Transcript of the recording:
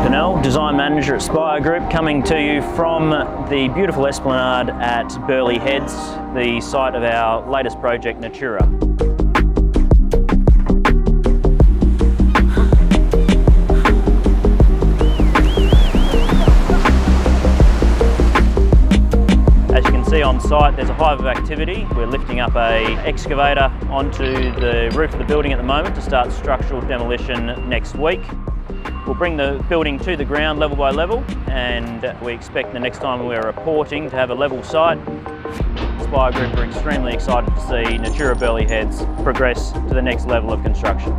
Pennell, Design Manager at Spire Group, coming to you from the beautiful esplanade at Burleigh Heads, the site of our latest project, Natura. As you can see on site, there's a hive of activity. We're lifting up an excavator onto the roof of the building at the moment to start structural demolition next week. We'll bring the building to the ground level by level, and we expect the next time we're reporting to have a level site. Spire Group are extremely excited to see Natura Burleigh Heads progress to the next level of construction.